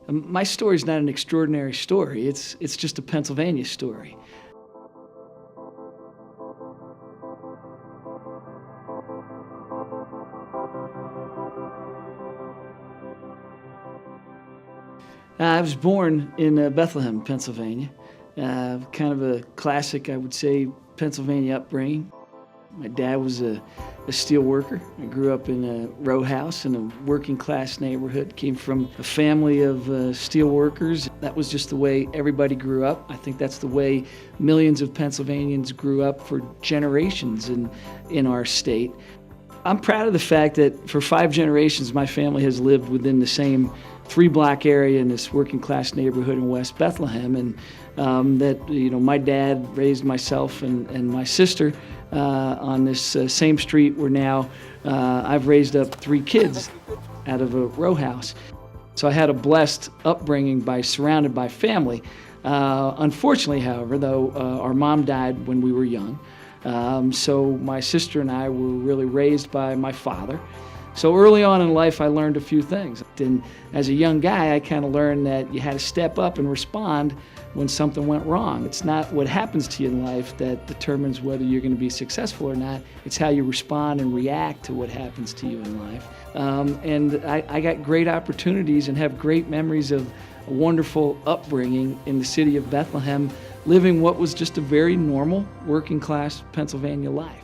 My story is not an extraordinary story. It's just a Pennsylvania story. I was born in Bethlehem, Pennsylvania. Kind of a classic, I would say, Pennsylvania upbringing. My dad was a steel worker. I grew up in a row house in a working class neighborhood. Came from a family of steel workers. That was just the way everybody grew up. I think that's the way millions of Pennsylvanians grew up for generations in our state. I'm proud of the fact that for 5 generations, my family has lived within the same 3-block area in this working class neighborhood in West Bethlehem, and my dad raised myself and my sister on this same street where now I've raised up 3 kids out of a row house. So I had a blessed upbringing surrounded by family. Unfortunately, however, though, our mom died when we were young. So my sister and I were really raised by my father. So early on in life, I learned a few things. And as a young guy, I kind of learned that you had to step up and respond when something went wrong. It's not what happens to you in life that determines whether you're going to be successful or not. It's how you respond and react to what happens to you in life. And I got great opportunities and have great memories of a wonderful upbringing in the city of Bethlehem, living what was just a very normal working class Pennsylvania life.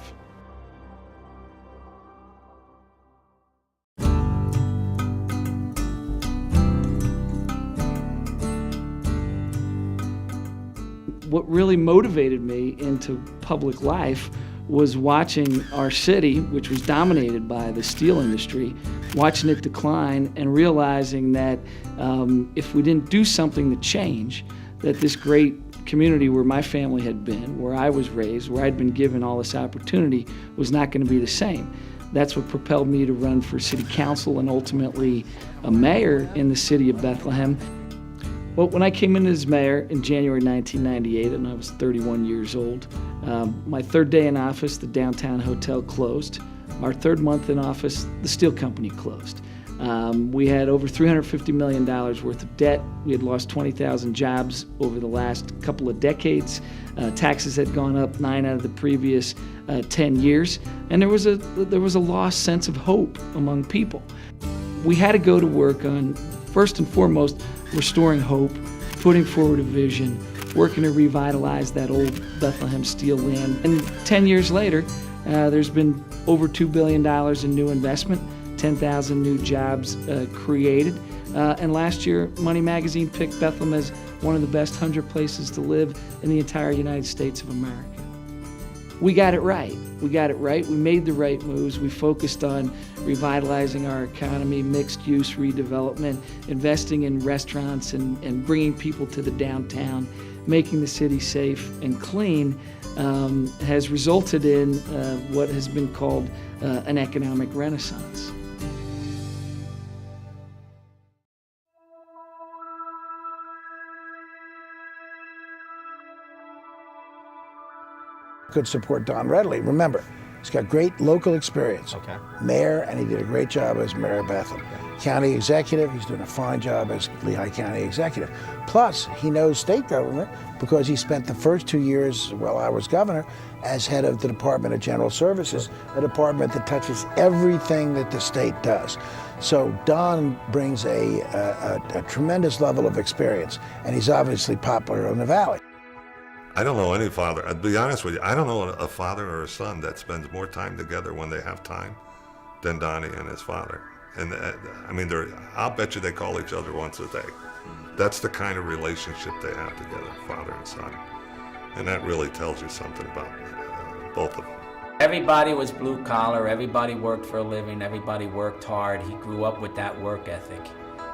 What really motivated me into public life was watching our city, which was dominated by the steel industry, watching it decline and realizing that if we didn't do something to change, that this great community where my family had been, where I was raised, where I'd been given all this opportunity, was not going to be the same. That's what propelled me to run for city council and ultimately a mayor in the city of Bethlehem. Well, when I came in as mayor in January 1998, and I was 31 years old, my 3rd day in office, the downtown hotel closed. Our 3rd month in office, the steel company closed. We had over $350 million worth of debt. We had lost 20,000 jobs over the last couple of decades. Taxes had gone up 9 out of the previous 10 years, and there was a lost sense of hope among people. We had to go to work on, first and foremost, restoring hope, putting forward a vision, working to revitalize that old Bethlehem steel land. And 10 years later, there's been over $2 billion in new investment, 10,000 new jobs created. And last year, Money Magazine picked Bethlehem as one of the best 100 places to live in the entire United States of America. We got it right. We got it right. We made the right moves. We focused on revitalizing our economy, mixed-use redevelopment, investing in restaurants and bringing people to the downtown, making the city safe and clean, has resulted in what has been called an economic renaissance. Could support Don readily. Remember, he's got great local experience. Okay. Mayor, and he did a great job as Mayor of Bethlehem. Okay. County Executive, he's doing a fine job as Lehigh County Executive. Plus, he knows state government because he spent the first 2 years while I was governor as head of the Department of General Services, a department that touches everything that the state does. So Don brings a tremendous level of experience, and he's obviously popular in the Valley. I don't know any father, I'll be honest with you, I don't know a father or a son that spends more time together when they have time than Donnie and his father. And I mean, I'll bet you they call each other once a day. That's the kind of relationship they have together, father and son. And that really tells you something about both of them. Everybody was blue collar, everybody worked for a living, everybody worked hard. He grew up with that work ethic.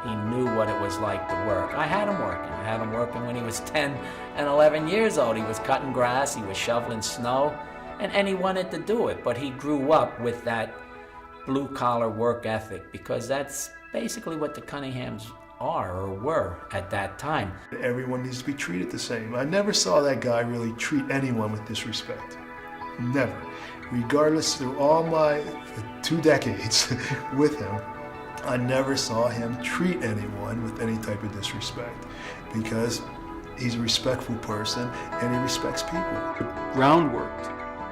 He knew what it was like to work. I had him working. I had him working when he was 10 and 11 years old. He was cutting grass, he was shoveling snow, and he wanted to do it. But he grew up with that blue-collar work ethic because that's basically what the Cunninghams are or were at that time. Everyone needs to be treated the same. I never saw that guy really treat anyone with disrespect. Never. Regardless, through all my 2 decades with him, I never saw him treat anyone with any type of disrespect, because he's a respectful person and he respects people. The groundwork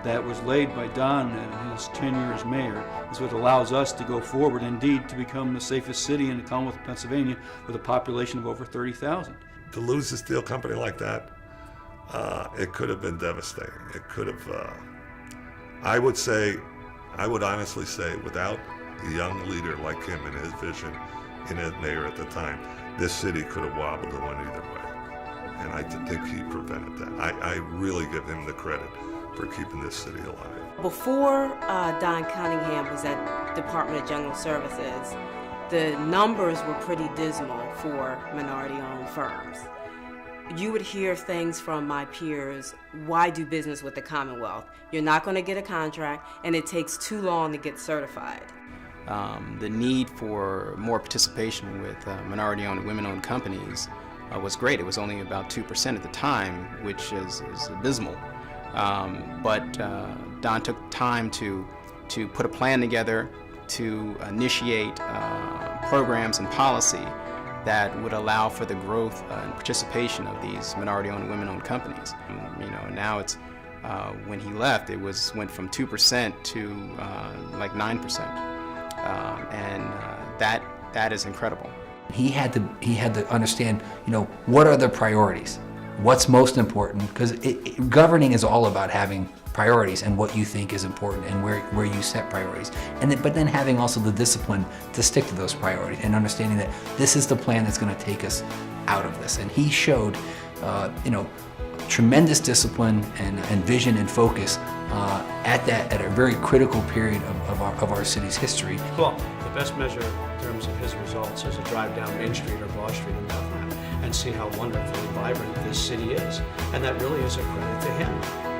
that was laid by Don in his tenure as mayor is what allows us to go forward, indeed, to become the safest city in the Commonwealth of Pennsylvania with a population of over 30,000. To lose a steel company like that, it could have been devastating. It could have, I would honestly say, without a young leader like him and his vision in as mayor at the time, this city could have wobbled and went either way. And I think he prevented that. I really give him the credit for keeping this city alive. Before Don Cunningham was at Department of General Services, the numbers were pretty dismal for minority-owned firms. You would hear things from my peers: why do business with the Commonwealth? You're not going to get a contract, and it takes too long to get certified. The need for more participation with minority-owned and women-owned companies was great. It was only about 2% at the time, which is abysmal. But Don took time to put a plan together, to initiate programs and policy that would allow for the growth and participation of these minority-owned and women-owned companies. Now it's when he left, went from 2% to like 9%, and that is incredible. He had to understand, what are the priorities, what's most important, because governing is all about having priorities and what you think is important and where you set priorities, but then having also the discipline to stick to those priorities and understanding that this is the plan that's going to take us out of this. And he showed, tremendous discipline and vision and focus at a very critical period of our city's history. Well, the best measure in terms of his results is to drive down Main Street or Broad Street in Bethlehem and see how wonderfully vibrant this city is. And that really is a credit to him.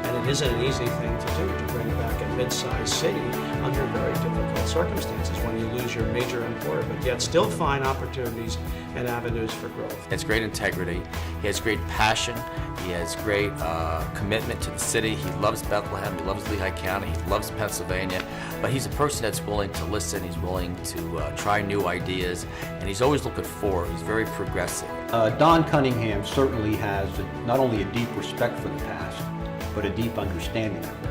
And it isn't an easy thing to do, to bring back a mid-sized city under very difficult circumstances when you lose your major employer, but yet still find opportunities and avenues for growth. He has great integrity, he has great passion, he has great commitment to the city. He loves Bethlehem, he loves Lehigh County, he loves Pennsylvania, but he's a person that's willing to listen, he's willing to try new ideas, and he's always looking forward. He's very progressive. Don Cunningham certainly has not only a deep respect for the past, but a deep understanding of it.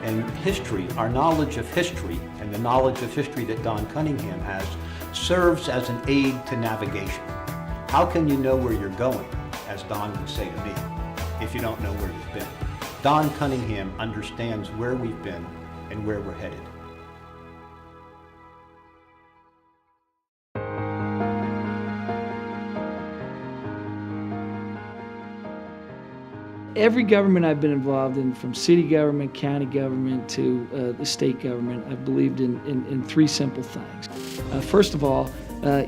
And history, our knowledge of history, and the knowledge of history that Don Cunningham has, serves as an aid to navigation. How can you know where you're going, as Don would say to me, if you don't know where you've been? Don Cunningham understands where we've been and where we're headed. Every government I've been involved in, from city government, county government, to the state government, I've believed in three simple things. First of all,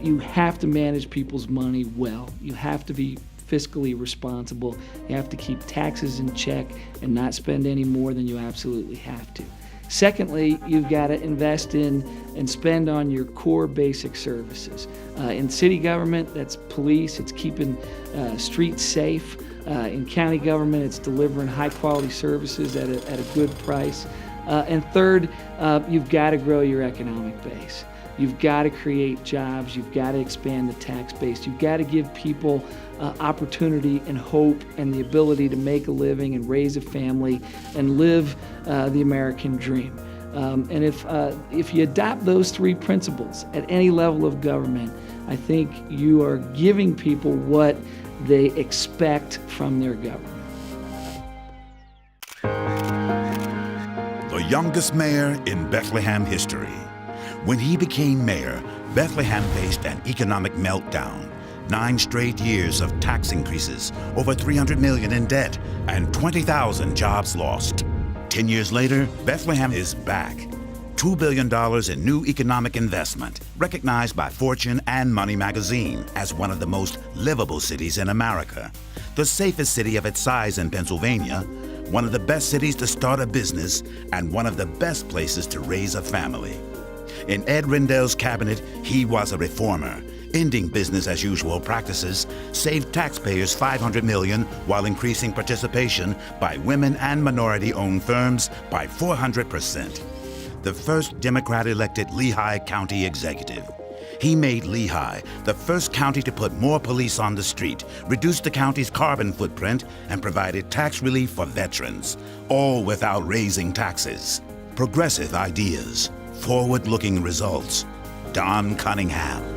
you have to manage people's money well. You have to be fiscally responsible. You have to keep taxes in check and not spend any more than you absolutely have to. Secondly, you've got to invest in and spend on your core basic services. In city government, that's police, it's keeping streets safe. In county government, it's delivering high-quality services at a good price. And third, you've got to grow your economic base. You've got to create jobs. You've got to expand the tax base. You've got to give people opportunity and hope and the ability to make a living and raise a family and live the American dream. And if you adopt those three principles at any level of government, I think you are giving people what they expect from their government. The youngest mayor in Bethlehem history. When he became mayor, Bethlehem faced an economic meltdown. 9 straight years of tax increases, over $300 million in debt, and 20,000 jobs lost. 10 years later, Bethlehem is back. $2 billion in new economic investment, recognized by Fortune and Money magazine as one of the most livable cities in America. The safest city of its size in Pennsylvania, one of the best cities to start a business, and one of the best places to raise a family. In Ed Rendell's cabinet, he was a reformer, ending business as usual practices, saved taxpayers $500 million while increasing participation by women and minority-owned firms by 400%. The first Democrat-elected Lehigh County Executive. He made Lehigh the first county to put more police on the street, reduced the county's carbon footprint, and provided tax relief for veterans, all without raising taxes. Progressive ideas, forward-looking results. Don Cunningham.